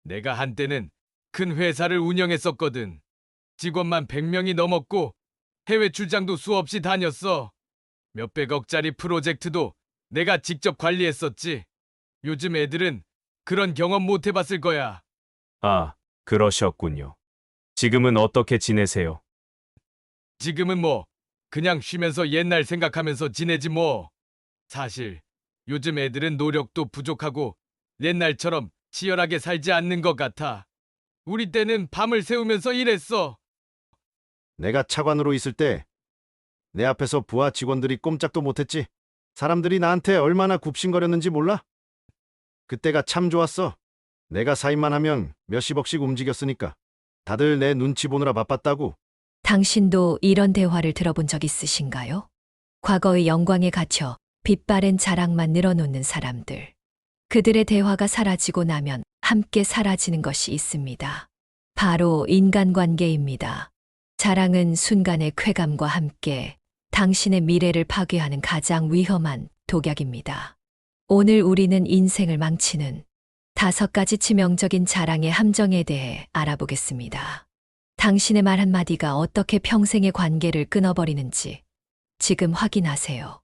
내가 한때는 큰 회사를 운영했었거든. 직원만 100명이 넘었고 해외 출장도 수없이 다녔어. 몇백억짜리 프로젝트도 내가 직접 관리했었지. 요즘 애들은 그런 경험 못 해봤을 거야. 아, 그러셨군요. 지금은 어떻게 지내세요? 지금은 뭐 그냥 쉬면서 옛날 생각하면서 지내지 뭐. 사실 요즘 애들은 노력도 부족하고 옛날처럼 치열하게 살지 않는 것 같아. 우리 때는 밤을 새우면서 일했어. 내가 차관으로 있을 때 내 앞에서 부하 직원들이 꼼짝도 못했지. 사람들이 나한테 얼마나 굽신거렸는지 몰라? 그때가 참 좋았어. 내가 사인만 하면 몇십억씩 움직였으니까. 다들 내 눈치 보느라 바빴다고. 당신도 이런 대화를 들어본 적 있으신가요? 과거의 영광에 갇혀 빛바랜 자랑만 늘어놓는 사람들. 그들의 대화가 사라지고 나면 함께 사라지는 것이 있습니다. 바로 인간관계입니다. 자랑은 순간의 쾌감과 함께 당신의 미래를 파괴하는 가장 위험한 독약입니다. 오늘 우리는 인생을 망치는 5가지 치명적인 자랑의 함정에 대해 알아보겠습니다. 당신의 말 한마디가 어떻게 평생의 관계를 끊어버리는지 지금 확인하세요.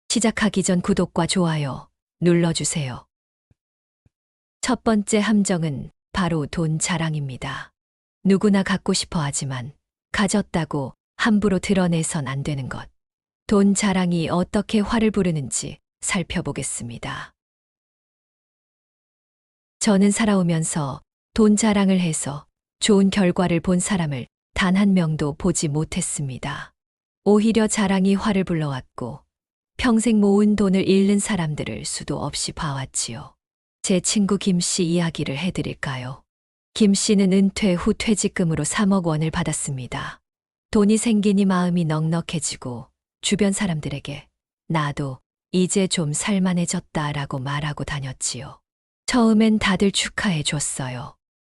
시작하기 전 구독과 좋아요 눌러주세요. 첫 번째 함정은 바로 돈 자랑입니다. 누구나 갖고 싶어 하지만 가졌다고 함부로 드러내선 안 되는 것. 돈 자랑이 어떻게 화를 부르는지 살펴보겠습니다. 저는 살아오면서 돈 자랑을 해서 좋은 결과를 본 사람을 단 한 명도 보지 못했습니다. 오히려 자랑이 화를 불러왔고 평생 모은 돈을 잃는 사람들을 수도 없이 봐왔지요. 제 친구 김 씨 이야기를 해드릴까요? 김 씨는 은퇴 후 퇴직금으로 3억 원을 받았습니다. 돈이 생기니 마음이 넉넉해지고 주변 사람들에게 나도 이제 좀 살만해졌다라고 말하고 다녔지요. 처음엔 다들 축하해 줬어요.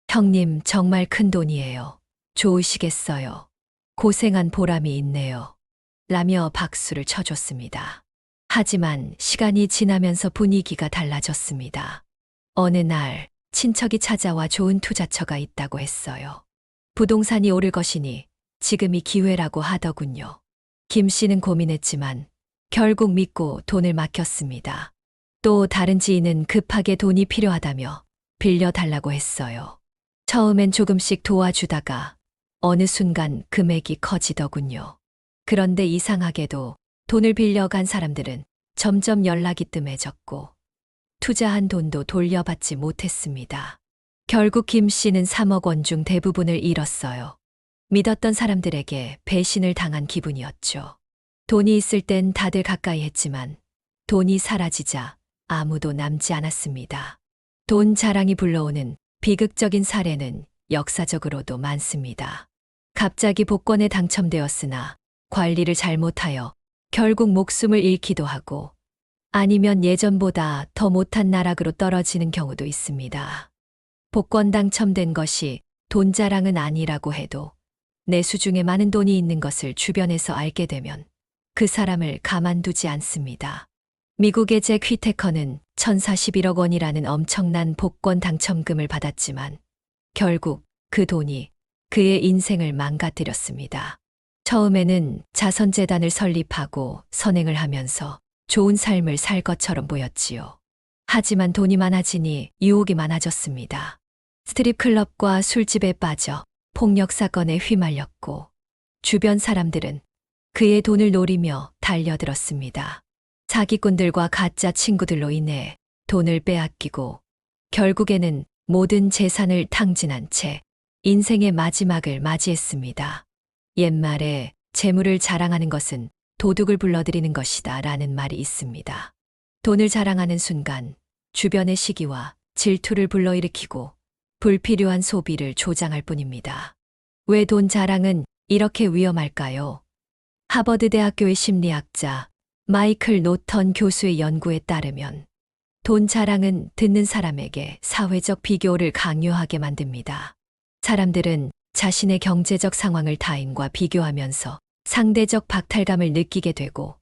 형님 정말 큰 돈이에요. 좋으시겠어요. 고생한 보람이 있네요. 라며 박수를 쳐줬습니다. 하지만 시간이 지나면서 분위기가 달라졌습니다. 어느 날 친척이 찾아와 좋은 투자처가 있다고 했어요. 부동산이 오를 것이니 지금이 기회라고 하더군요. 김 씨는 고민했지만 결국 믿고 돈을 맡겼습니다. 또 다른 지인은 급하게 돈이 필요하다며 빌려달라고 했어요. 처음엔 조금씩 도와주다가 어느 순간 금액이 커지더군요. 그런데 이상하게도 돈을 빌려간 사람들은 점점 연락이 뜸해졌고 투자한 돈도 돌려받지 못했습니다. 결국 김 씨는 3억 원 중 대부분을 잃었어요. 믿었던 사람들에게 배신을 당한 기분이었죠. 돈이 있을 땐 다들 가까이 했지만 돈이 사라지자 아무도 남지 않았습니다. 돈 자랑이 불러오는 비극적인 사례는 역사적으로도 많습니다. 갑자기 복권에 당첨되었으나 관리를 잘못하여 결국 목숨을 잃기도 하고 아니면 예전보다 더 못한 나락으로 떨어지는 경우도 있습니다. 복권 당첨된 것이 돈 자랑은 아니라고 해도 내 수중에 많은 돈이 있는 것을 주변에서 알게 되면 그 사람을 가만두지 않습니다. 미국의 잭 휘테커는 1041억 원이라는 엄청난 복권 당첨금을 받았지만 결국 그 돈이 그의 인생을 망가뜨렸습니다. 처음에는 자선재단을 설립하고 선행을 하면서 좋은 삶을 살 것처럼 보였지요. 하지만 돈이 많아지니 유혹이 많아졌습니다. 스트립클럽과 술집에 빠져 폭력 사건에 휘말렸고 주변 사람들은 그의 돈을 노리며 달려들었습니다. 사기꾼들과 가짜 친구들로 인해 돈을 빼앗기고 결국에는 모든 재산을 탕진한 채 인생의 마지막을 맞이했습니다. 옛말에 재물을 자랑하는 것은 도둑을 불러들이는 것이다 라는 말이 있습니다. 돈을 자랑하는 순간 주변의 시기와 질투를 불러일으키고 불필요한 소비를 조장할 뿐입니다. 왜 돈 자랑은 이렇게 위험할까요? 하버드 대학교의 심리학자 마이클 노턴 교수의 연구에 따르면 돈 자랑은 듣는 사람에게 사회적 비교를 강요하게 만듭니다. 사람들은 자신의 경제적 상황을 타인과 비교하면서 상대적 박탈감을 느끼게 되고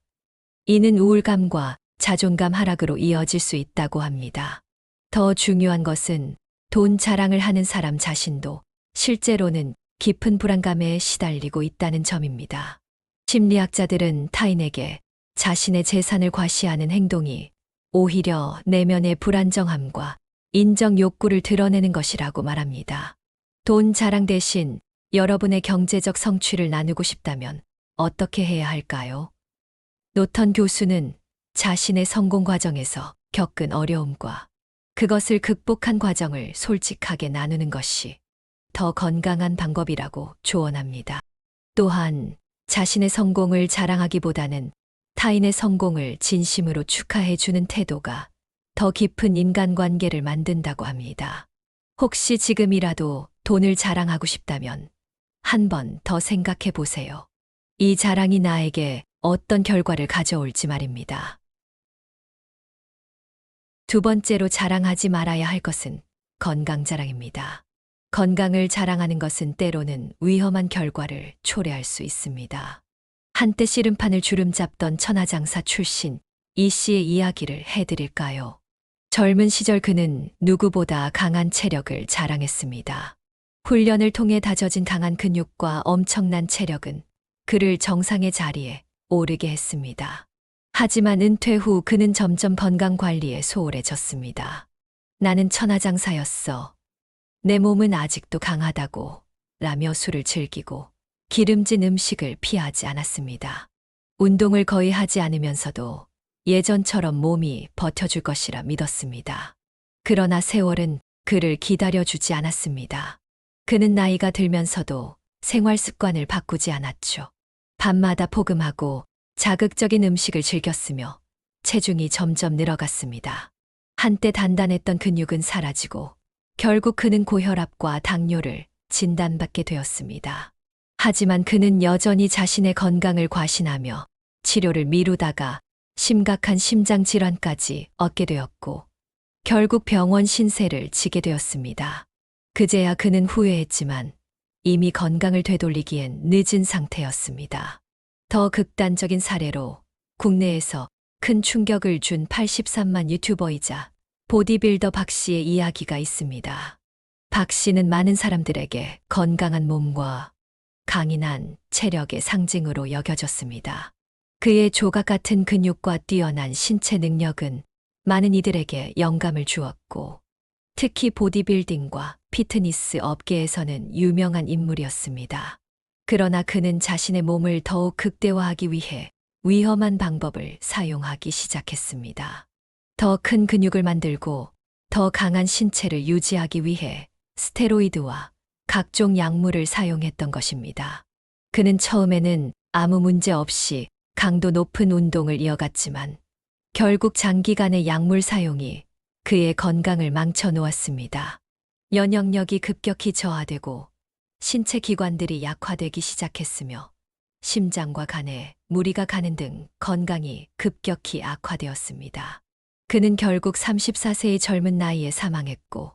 이는 우울감과 자존감 하락으로 이어질 수 있다고 합니다. 더 중요한 것은 돈 자랑을 하는 사람 자신도 실제로는 깊은 불안감에 시달리고 있다는 점입니다. 심리학자들은 타인에게 자신의 재산을 과시하는 행동이 오히려 내면의 불안정함과 인정 욕구를 드러내는 것이라고 말합니다. 돈 자랑 대신 여러분의 경제적 성취를 나누고 싶다면 어떻게 해야 할까요? 노턴 교수는 자신의 성공 과정에서 겪은 어려움과 그것을 극복한 과정을 솔직하게 나누는 것이 더 건강한 방법이라고 조언합니다. 또한 자신의 성공을 자랑하기보다는 타인의 성공을 진심으로 축하해 주는 태도가 더 깊은 인간관계를 만든다고 합니다. 혹시 지금이라도 돈을 자랑하고 싶다면 한 번 더 생각해 보세요. 이 자랑이 나에게 어떤 결과를 가져올지 말입니다. 두 번째로 자랑하지 말아야 할 것은 건강 자랑입니다. 건강을 자랑하는 것은 때로는 위험한 결과를 초래할 수 있습니다. 한때 씨름판을 주름잡던 천하장사 출신 이 씨의 이야기를 해드릴까요? 젊은 시절 그는 누구보다 강한 체력을 자랑했습니다. 훈련을 통해 다져진 강한 근육과 엄청난 체력은 그를 정상의 자리에 오르게 했습니다. 하지만 은퇴 후 그는 점점 건강 관리에 소홀해졌습니다. 나는 천하장사였어. 내 몸은 아직도 강하다고 라며 술을 즐기고 기름진 음식을 피하지 않았습니다. 운동을 거의 하지 않으면서도 예전처럼 몸이 버텨줄 것이라 믿었습니다. 그러나 세월은 그를 기다려주지 않았습니다. 그는 나이가 들면서도 생활 습관을 바꾸지 않았죠. 밤마다 포금하고 자극적인 음식을 즐겼으며 체중이 점점 늘어갔습니다. 한때 단단했던 근육은 사라지고 결국 그는 고혈압과 당뇨를 진단받게 되었습니다. 하지만 그는 여전히 자신의 건강을 과신하며 치료를 미루다가 심각한 심장 질환까지 얻게 되었고 결국 병원 신세를 지게 되었습니다. 그제야 그는 후회했지만 이미 건강을 되돌리기엔 늦은 상태였습니다. 더 극단적인 사례로 국내에서 큰 충격을 준 83만 유튜버이자 보디빌더 박 씨의 이야기가 있습니다. 박 씨는 많은 사람들에게 건강한 몸과 강인한 체력의 상징으로 여겨졌습니다. 그의 조각 같은 근육과 뛰어난 신체 능력은 많은 이들에게 영감을 주었고 특히 보디빌딩과 피트니스 업계에서는 유명한 인물이었습니다. 그러나 그는 자신의 몸을 더욱 극대화하기 위해 위험한 방법을 사용하기 시작했습니다. 더 큰 근육을 만들고 더 강한 신체를 유지하기 위해 스테로이드와 각종 약물을 사용했던 것입니다. 그는 처음에는 아무 문제 없이 강도 높은 운동을 이어갔지만 결국 장기간의 약물 사용이 그의 건강을 망쳐놓았습니다. 면역력이 급격히 저하되고 신체 기관들이 약화되기 시작했으며 심장과 간에 무리가 가는 등 건강이 급격히 악화되었습니다. 그는 결국 34세의 젊은 나이에 사망했고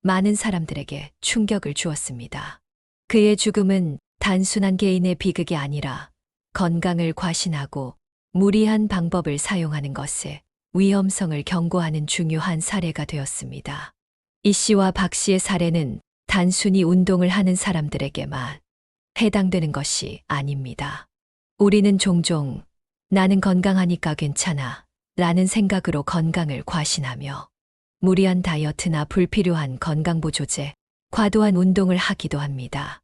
많은 사람들에게 충격을 주었습니다. 그의 죽음은 단순한 개인의 비극이 아니라 건강을 과신하고 무리한 방법을 사용하는 것의 위험성을 경고하는 중요한 사례가 되었습니다. 이 씨와 박 씨의 사례는 단순히 운동을 하는 사람들에게만 해당되는 것이 아닙니다. 우리는 종종 나는 건강하니까 괜찮아 라는 생각으로 건강을 과신하며 무리한 다이어트나 불필요한 건강보조제, 과도한 운동을 하기도 합니다.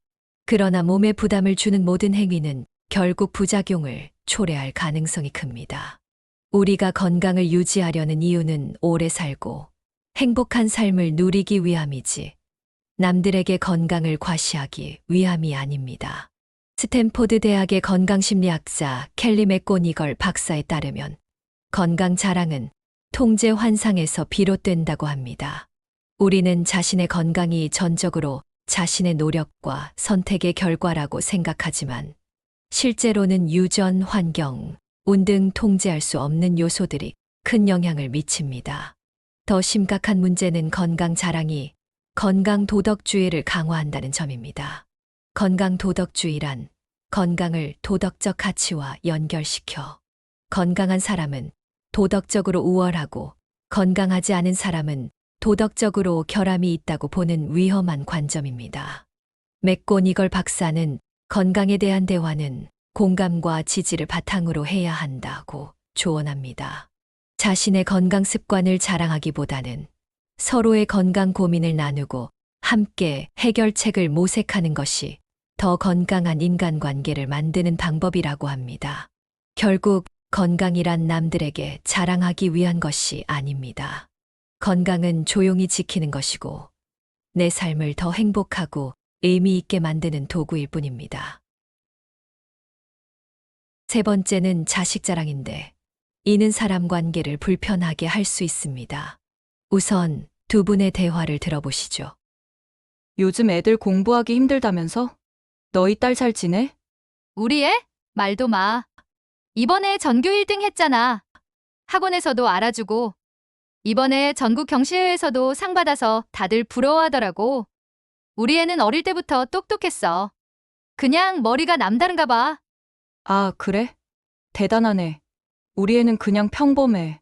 그러나 몸에 부담을 주는 모든 행위는 결국 부작용을 초래할 가능성이 큽니다. 우리가 건강을 유지하려는 이유는 오래 살고 행복한 삶을 누리기 위함이지 남들에게 건강을 과시하기 위함이 아닙니다. 스탠포드 대학의 건강심리학자 켈리 맥고니걸 박사에 따르면 건강 자랑은 통제 환상에서 비롯된다고 합니다. 우리는 자신의 건강이 전적으로 자신의 노력과 선택의 결과라고 생각하지만 실제로는 유전, 환경, 운 등 통제할 수 없는 요소들이 큰 영향을 미칩니다. 더 심각한 문제는 건강 자랑이 건강 도덕주의를 강화한다는 점입니다. 건강 도덕주의란 건강을 도덕적 가치와 연결시켜 건강한 사람은 도덕적으로 우월하고 건강하지 않은 사람은 도덕적으로 결함이 있다고 보는 위험한 관점입니다. 맥고니걸 박사는 건강에 대한 대화는 공감과 지지를 바탕으로 해야 한다고 조언합니다. 자신의 건강 습관을 자랑하기보다는 서로의 건강 고민을 나누고 함께 해결책을 모색하는 것이 더 건강한 인간관계를 만드는 방법이라고 합니다. 결국 건강이란 남들에게 자랑하기 위한 것이 아닙니다. 건강은 조용히 지키는 것이고 내 삶을 더 행복하고 의미 있게 만드는 도구일 뿐입니다. 세 번째는 자식 자랑인데 이는 사람 관계를 불편하게 할 수 있습니다. 우선 두 분의 대화를 들어보시죠. 요즘 애들 공부하기 힘들다면서? 너희 딸 잘 지내? 우리 애? 말도 마. 이번에 전교 1등 했잖아. 학원에서도 알아주고 이번에 전국 경시회에서도 상 받아서 다들 부러워하더라고. 우리 애는 어릴 때부터 똑똑했어. 그냥 머리가 남다른가 봐. 아, 그래? 대단하네. 우리 애는 그냥 평범해.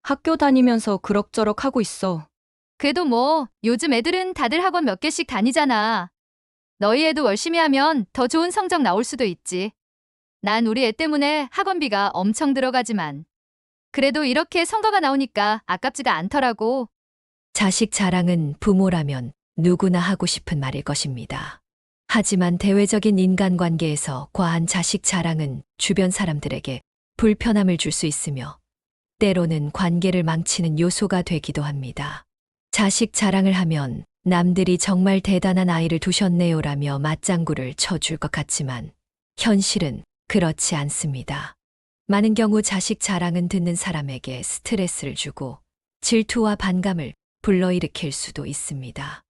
학교 다니면서 그럭저럭 하고 있어. 그래도 뭐 요즘 애들은 다들 학원 몇 개씩 다니잖아. 너희 애도 열심히 하면 더 좋은 성적 나올 수도 있지. 난 우리 애 때문에 학원비가 엄청 들어가지만 그래도 이렇게 성과가 나오니까 아깝지가 않더라고. 자식 자랑은 부모라면 누구나 하고 싶은 말일 것입니다. 하지만 대외적인 인간관계에서 과한 자식 자랑은 주변 사람들에게 불편함을 줄 수 있으며 때로는 관계를 망치는 요소가 되기도 합니다. 자식 자랑을 하면 남들이 정말 대단한 아이를 두셨네요라며 맞장구를 쳐줄 것 같지만 현실은 그렇지 않습니다. 많은 경우 자식 자랑은 듣는 사람에게 스트레스를 주고 질투와 반감을 불러일으킬 수도 있습니다.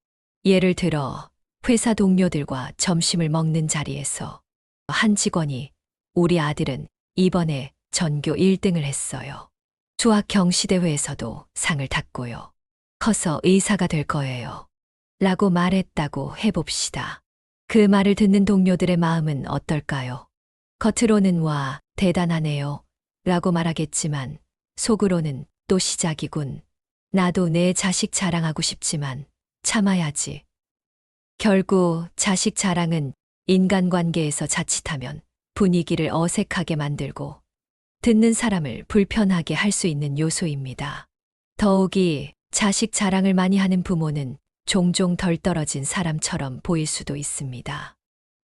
예를 들어 회사 동료들과 점심을 먹는 자리에서 한 직원이 우리 아들은 이번에 전교 1등을 했어요. 수학 경시대회에서도 상을 탔고요. 커서 의사가 될 거예요. 라고 말했다고 해봅시다. 그 말을 듣는 동료들의 마음은 어떨까요? 겉으로는 와, 대단하네요. 라고 말하겠지만 속으로는 또 시작이군. 나도 내 자식 자랑하고 싶지만 참아야지. 결국 자식 자랑은 인간관계에서 자칫하면 분위기를 어색하게 만들고 듣는 사람을 불편하게 할 수 있는 요소입니다. 더욱이 자식 자랑을 많이 하는 부모는 종종 덜 떨어진 사람처럼 보일 수도 있습니다.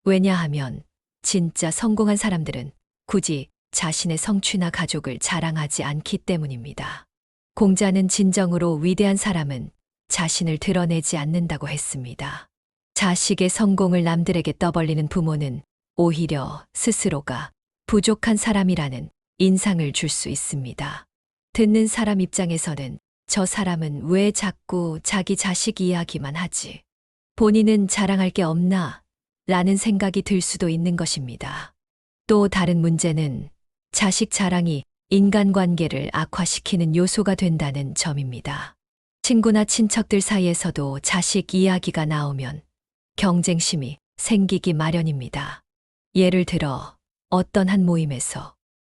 왜냐하면 진짜 성공한 사람들은 굳이 자신의 성취나 가족을 자랑하지 않기 때문입니다. 공자는 진정으로 위대한 사람은 자신을 드러내지 않는다고 했습니다. 자식의 성공을 남들에게 떠벌리는 부모는 오히려 스스로가 부족한 사람이라는 인상을 줄 수 있습니다. 듣는 사람 입장에서는 저 사람은 왜 자꾸 자기 자식 이야기만 하지? 본인은 자랑할 게 없나? 라는 생각이 들 수도 있는 것입니다. 또 다른 문제는 자식 자랑이 인간관계를 악화시키는 요소가 된다는 점입니다. 친구나 친척들 사이에서도 자식 이야기가 나오면 경쟁심이 생기기 마련입니다. 예를 들어 어떤 한 모임에서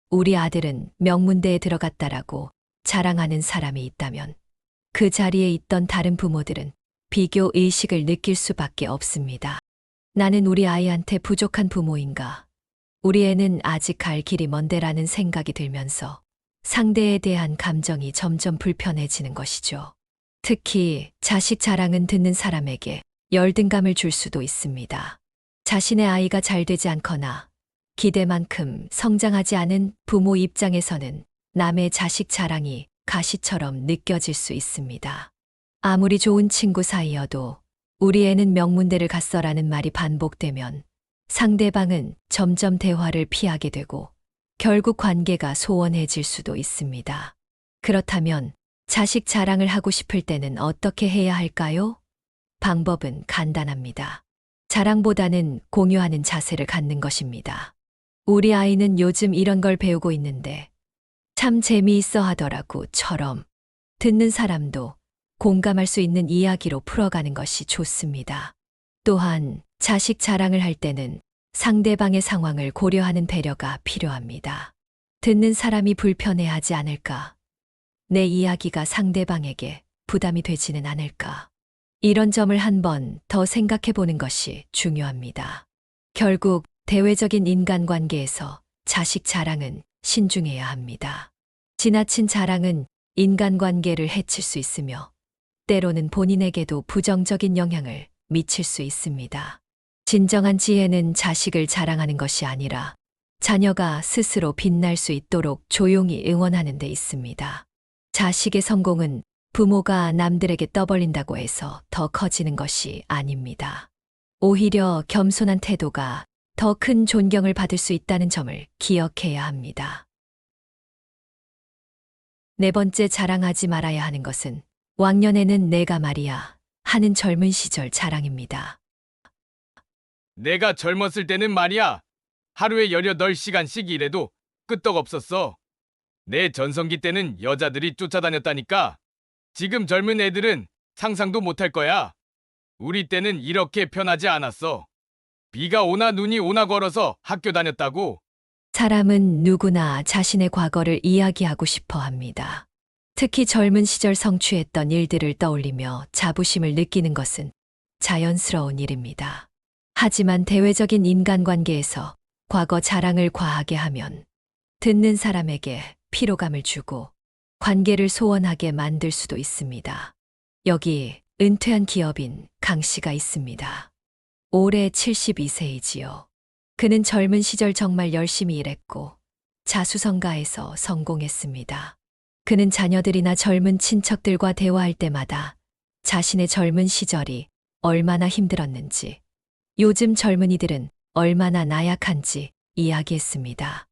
우리 아들은 명문대에 들어갔다라고 자랑하는 사람이 있다면 그 자리에 있던 다른 부모들은 비교 의식을 느낄 수밖에 없습니다. 나는 우리 아이한테 부족한 부모인가? 우리 애는 아직 갈 길이 먼데라는 생각이 들면서 상대에 대한 감정이 점점 불편해지는 것이죠. 특히 자식 자랑은 듣는 사람에게 열등감을 줄 수도 있습니다. 자신의 아이가 잘 되지 않거나 기대만큼 성장하지 않은 부모 입장에서는 남의 자식 자랑이 가시처럼 느껴질 수 있습니다. 아무리 좋은 친구 사이여도 우리 애는 명문대를 갔어라는 말이 반복되면 상대방은 점점 대화를 피하게 되고 결국 관계가 소원해질 수도 있습니다. 그렇다면 자식 자랑을 하고 싶을 때는 어떻게 해야 할까요? 방법은 간단합니다. 자랑보다는 공유하는 자세를 갖는 것입니다. 우리 아이는 요즘 이런 걸 배우고 있는데 참 재미있어 하더라고처럼 듣는 사람도 공감할 수 있는 이야기로 풀어가는 것이 좋습니다. 또한 자식 자랑을 할 때는 상대방의 상황을 고려하는 배려가 필요합니다. 듣는 사람이 불편해하지 않을까? 내 이야기가 상대방에게 부담이 되지는 않을까. 이런 점을 한번 더 생각해 보는 것이 중요합니다. 결국 대외적인 인간관계에서 자식 자랑은 신중해야 합니다. 지나친 자랑은 인간관계를 해칠 수 있으며 때로는 본인에게도 부정적인 영향을 미칠 수 있습니다. 진정한 지혜는 자식을 자랑하는 것이 아니라 자녀가 스스로 빛날 수 있도록 조용히 응원하는 데 있습니다. 자식의 성공은 부모가 남들에게 떠벌린다고 해서 더 커지는 것이 아닙니다. 오히려 겸손한 태도가 더 큰 존경을 받을 수 있다는 점을 기억해야 합니다. 네 번째 자랑하지 말아야 하는 것은 왕년에는 내가 말이야 하는 젊은 시절 자랑입니다. 내가 젊었을 때는 말이야. 하루에 18시간씩 일해도 끄떡없었어. 내 전성기 때는 여자들이 쫓아다녔다니까. 지금 젊은 애들은 상상도 못할 거야. 우리 때는 이렇게 편하지 않았어. 비가 오나 눈이 오나 걸어서 학교 다녔다고. 사람은 누구나 자신의 과거를 이야기하고 싶어 합니다. 특히 젊은 시절 성취했던 일들을 떠올리며 자부심을 느끼는 것은 자연스러운 일입니다. 하지만 대외적인 인간관계에서 과거 자랑을 과하게 하면 듣는 사람에게 피로감을 주고 관계를 소원하게 만들 수도 있습니다. 여기 은퇴한 기업인 강 씨가 있습니다. 올해 72세이지요. 그는 젊은 시절 정말 열심히 일했고 자수성가해서 성공했습니다. 그는 자녀들이나 젊은 친척들과 대화할 때마다 자신의 젊은 시절이 얼마나 힘들었는지, 요즘 젊은이들은 얼마나 나약한지 이야기했습니다.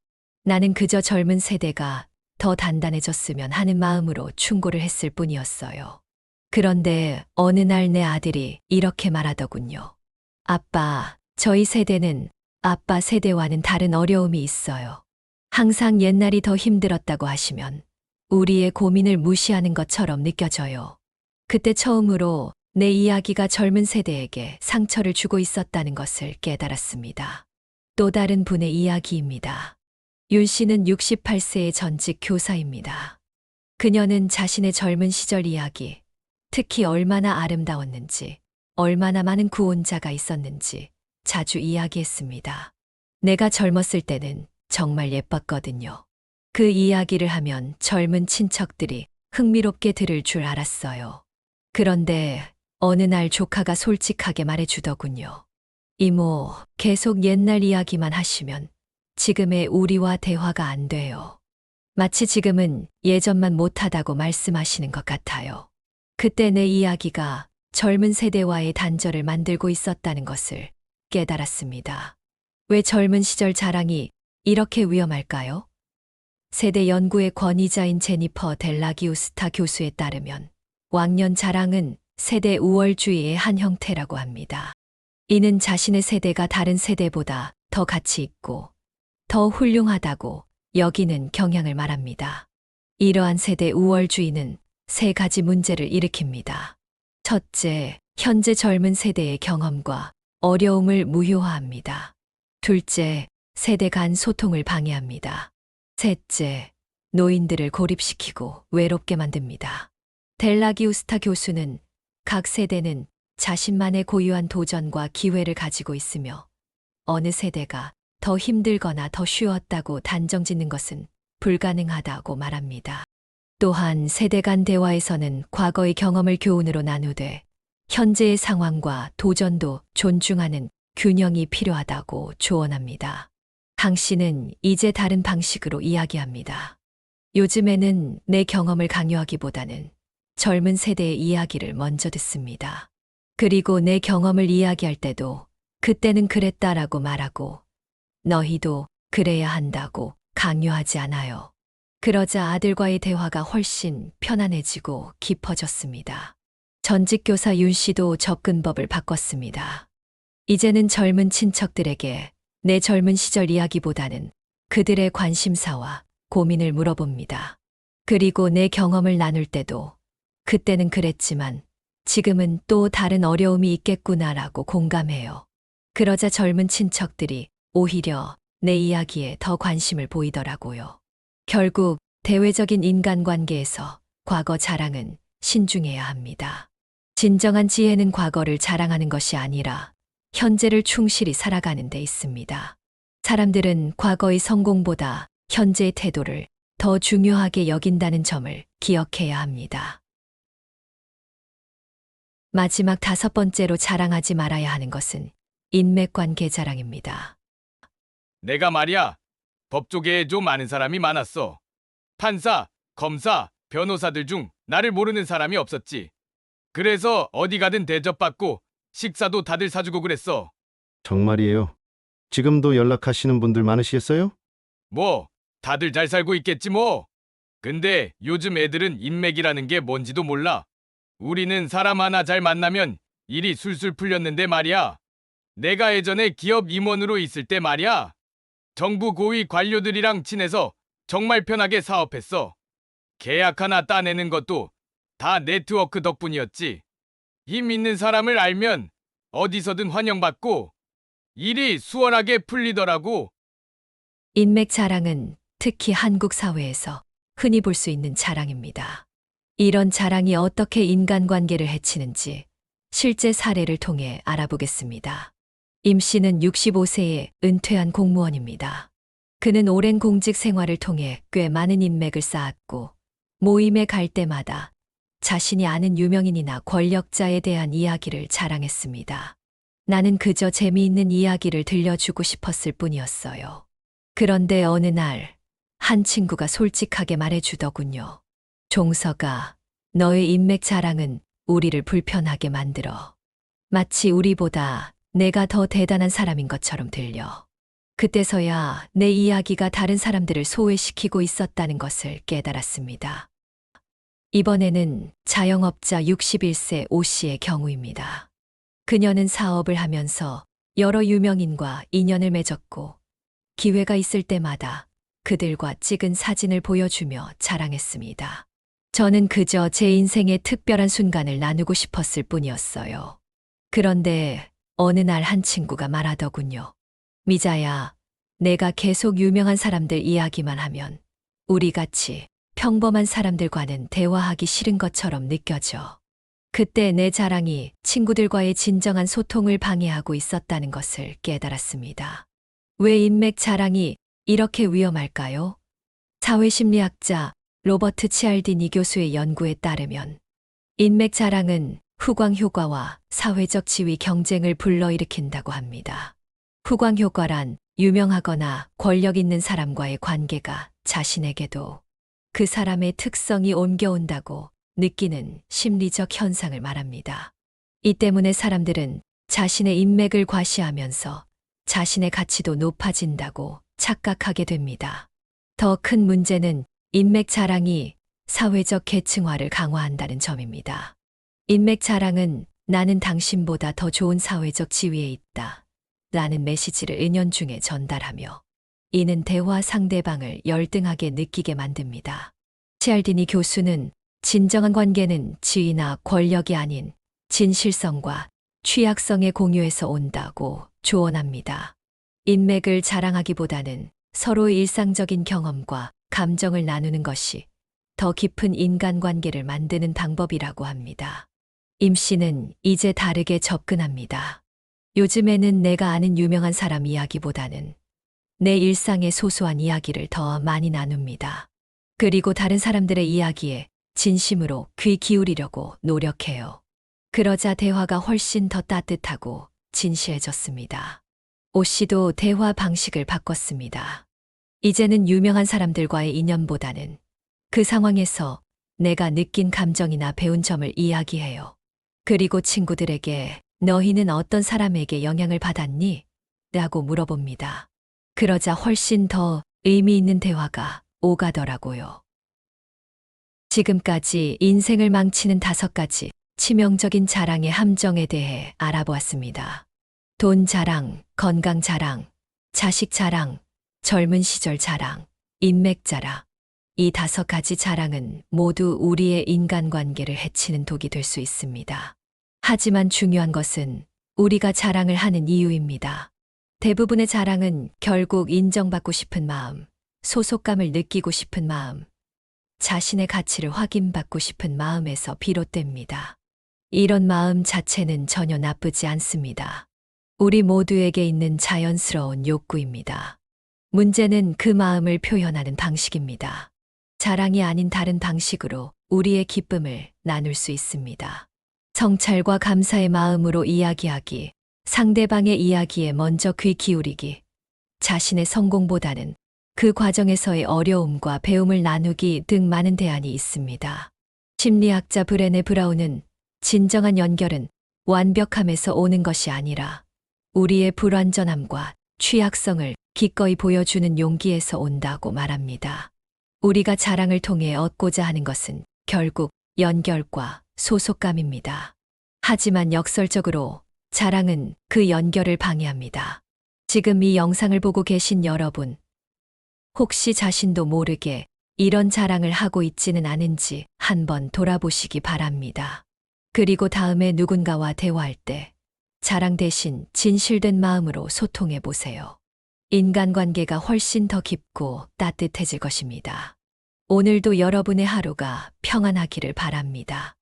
나는 그저 젊은 세대가 더 단단해졌으면 하는 마음으로 충고를 했을 뿐이었어요. 그런데 어느 날 내 아들이 이렇게 말하더군요. 아빠, 저희 세대는 아빠 세대와는 다른 어려움이 있어요. 항상 옛날이 더 힘들었다고 하시면 우리의 고민을 무시하는 것처럼 느껴져요. 그때 처음으로 내 이야기가 젊은 세대에게 상처를 주고 있었다는 것을 깨달았습니다. 또 다른 분의 이야기입니다. 윤 씨는 68세의 전직 교사입니다. 그녀는 자신의 젊은 시절 이야기, 특히 얼마나 아름다웠는지, 얼마나 많은 구원자가 있었는지 자주 이야기했습니다. 내가 젊었을 때는 정말 예뻤거든요. 그 이야기를 하면 젊은 친척들이 흥미롭게 들을 줄 알았어요. 그런데 어느 날 조카가 솔직하게 말해주더군요. 이모, 계속 옛날 이야기만 하시면 지금의 우리와 대화가 안 돼요. 마치 지금은 예전만 못하다고 말씀하시는 것 같아요. 그때 내 이야기가 젊은 세대와의 단절을 만들고 있었다는 것을 깨달았습니다. 왜 젊은 시절 자랑이 이렇게 위험할까요? 세대 연구의 권위자인 제니퍼 델라기우스타 교수에 따르면 왕년 자랑은 세대 우월주의의 한 형태라고 합니다. 이는 자신의 세대가 다른 세대보다 더 가치 있고 더 훌륭하다고 여기는 경향을 말합니다. 이러한 세대 우월주의는 세 가지 문제를 일으킵니다. 첫째, 현재 젊은 세대의 경험과 어려움을 무효화합니다. 둘째, 세대 간 소통을 방해합니다. 셋째, 노인들을 고립시키고 외롭게 만듭니다. 델라기우스타 교수는 각 세대는 자신만의 고유한 도전과 기회를 가지고 있으며 어느 세대가 더 힘들거나 더 쉬웠다고 단정짓는 것은 불가능하다고 말합니다. 또한 세대 간 대화에서는 과거의 경험을 교훈으로 나누되 현재의 상황과 도전도 존중하는 균형이 필요하다고 조언합니다. 강 씨는 이제 다른 방식으로 이야기합니다. 요즘에는 내 경험을 강요하기보다는 젊은 세대의 이야기를 먼저 듣습니다. 그리고 내 경험을 이야기할 때도 그때는 그랬다라고 말하고 너희도 그래야 한다고 강요하지 않아요. 그러자 아들과의 대화가 훨씬 편안해지고 깊어졌습니다. 전직 교사 윤 씨도 접근법을 바꿨습니다. 이제는 젊은 친척들에게 내 젊은 시절 이야기보다는 그들의 관심사와 고민을 물어봅니다. 그리고 내 경험을 나눌 때도 그때는 그랬지만 지금은 또 다른 어려움이 있겠구나라고 공감해요. 그러자 젊은 친척들이 오히려 내 이야기에 더 관심을 보이더라고요. 결국 대외적인 인간관계에서 과거 자랑은 신중해야 합니다. 진정한 지혜는 과거를 자랑하는 것이 아니라 현재를 충실히 살아가는 데 있습니다. 사람들은 과거의 성공보다 현재의 태도를 더 중요하게 여긴다는 점을 기억해야 합니다. 마지막 5번째로 자랑하지 말아야 하는 것은 인맥관계 자랑입니다. 내가 말이야, 법조계에 좀 아는 사람이 많았어. 판사, 검사, 변호사들 중 나를 모르는 사람이 없었지. 그래서 어디 가든 대접받고 식사도 다들 사주고 그랬어. 정말이에요. 지금도 연락하시는 분들 많으시겠어요? 뭐, 다들 잘 살고 있겠지 뭐. 근데 요즘 애들은 인맥이라는 게 뭔지도 몰라. 우리는 사람 하나 잘 만나면 일이 술술 풀렸는데 말이야. 내가 예전에 기업 임원으로 있을 때 말이야. 정부 고위 관료들이랑 친해서 정말 편하게 사업했어. 계약 하나 따내는 것도 다 네트워크 덕분이었지. 힘 있는 사람을 알면 어디서든 환영받고 일이 수월하게 풀리더라고. 인맥 자랑은 특히 한국 사회에서 흔히 볼 수 있는 자랑입니다. 이런 자랑이 어떻게 인간관계를 해치는지 실제 사례를 통해 알아보겠습니다. 임 씨는 65세에 은퇴한 공무원입니다. 그는 오랜 공직 생활을 통해 꽤 많은 인맥을 쌓았고 모임에 갈 때마다 자신이 아는 유명인이나 권력자에 대한 이야기를 자랑했습니다. 나는 그저 재미있는 이야기를 들려주고 싶었을 뿐이었어요. 그런데 어느 날 한 친구가 솔직하게 말해주더군요. 종서가, 너의 인맥 자랑은 우리를 불편하게 만들어. 마치 우리보다 내가 더 대단한 사람인 것처럼 들려. 그때서야 내 이야기가 다른 사람들을 소외시키고 있었다는 것을 깨달았습니다. 이번에는 자영업자 61세 오 씨의 경우입니다. 그녀는 사업을 하면서 여러 유명인과 인연을 맺었고 기회가 있을 때마다 그들과 찍은 사진을 보여주며 자랑했습니다. 저는 그저 제 인생의 특별한 순간을 나누고 싶었을 뿐이었어요. 그런데 어느 날 한 친구가 말하더군요. 미자야, 내가 계속 유명한 사람들 이야기만 하면 우리같이 평범한 사람들과는 대화하기 싫은 것처럼 느껴져. 그때 내 자랑이 친구들과의 진정한 소통을 방해하고 있었다는 것을 깨달았습니다. 왜 인맥 자랑이 이렇게 위험할까요? 사회심리학자 로버트 치알디니 교수의 연구에 따르면 인맥 자랑은 후광 효과와 사회적 지위 경쟁을 불러일으킨다고 합니다. 후광 효과란 유명하거나 권력 있는 사람과의 관계가 자신에게도 그 사람의 특성이 옮겨온다고 느끼는 심리적 현상을 말합니다. 이 때문에 사람들은 자신의 인맥을 과시하면서 자신의 가치도 높아진다고 착각하게 됩니다. 더 큰 문제는 인맥 자랑이 사회적 계층화를 강화한다는 점입니다. 인맥 자랑은 나는 당신보다 더 좋은 사회적 지위에 있다 라는 메시지를 은연중에 전달하며 이는 대화 상대방을 열등하게 느끼게 만듭니다. 치알디니 교수는 진정한 관계는 지위나 권력이 아닌 진실성과 취약성의 공유에서 온다고 조언합니다. 인맥을 자랑하기보다는 서로의 일상적인 경험과 감정을 나누는 것이 더 깊은 인간관계를 만드는 방법이라고 합니다. 임 씨는 이제 다르게 접근합니다. 요즘에는 내가 아는 유명한 사람 이야기보다는 내 일상의 소소한 이야기를 더 많이 나눕니다. 그리고 다른 사람들의 이야기에 진심으로 귀 기울이려고 노력해요. 그러자 대화가 훨씬 더 따뜻하고 진실해졌습니다. 오 씨도 대화 방식을 바꿨습니다. 이제는 유명한 사람들과의 인연보다는 그 상황에서 내가 느낀 감정이나 배운 점을 이야기해요. 그리고 친구들에게 너희는 어떤 사람에게 영향을 받았니? 라고 물어봅니다. 그러자 훨씬 더 의미 있는 대화가 오가더라고요. 지금까지 인생을 망치는 5가지 치명적인 자랑의 함정에 대해 알아보았습니다. 돈 자랑, 건강 자랑, 자식 자랑, 젊은 시절 자랑, 인맥 자랑. 이 5가지 자랑은 모두 우리의 인간관계를 해치는 독이 될 수 있습니다. 하지만 중요한 것은 우리가 자랑을 하는 이유입니다. 대부분의 자랑은 결국 인정받고 싶은 마음, 소속감을 느끼고 싶은 마음, 자신의 가치를 확인받고 싶은 마음에서 비롯됩니다. 이런 마음 자체는 전혀 나쁘지 않습니다. 우리 모두에게 있는 자연스러운 욕구입니다. 문제는 그 마음을 표현하는 방식입니다. 자랑이 아닌 다른 방식으로 우리의 기쁨을 나눌 수 있습니다. 성찰과 감사의 마음으로 이야기하기, 상대방의 이야기에 먼저 귀 기울이기, 자신의 성공보다는 그 과정에서의 어려움과 배움을 나누기 등 많은 대안이 있습니다. 심리학자 브레네 브라운은 진정한 연결은 완벽함에서 오는 것이 아니라 우리의 불완전함과 취약성을 기꺼이 보여주는 용기에서 온다고 말합니다. 우리가 자랑을 통해 얻고자 하는 것은 결국 연결과 소속감입니다. 하지만 역설적으로 자랑은 그 연결을 방해합니다. 지금 이 영상을 보고 계신 여러분, 혹시 자신도 모르게 이런 자랑을 하고 있지는 않은지 한번 돌아보시기 바랍니다. 그리고 다음에 누군가와 대화할 때 자랑 대신 진실된 마음으로 소통해 보세요. 인간관계가 훨씬 더 깊고 따뜻해질 것입니다. 오늘도 여러분의 하루가 평안하기를 바랍니다.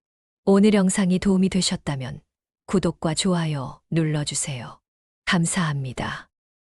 오늘 영상이 도움이 되셨다면 구독과 좋아요 눌러주세요. 감사합니다.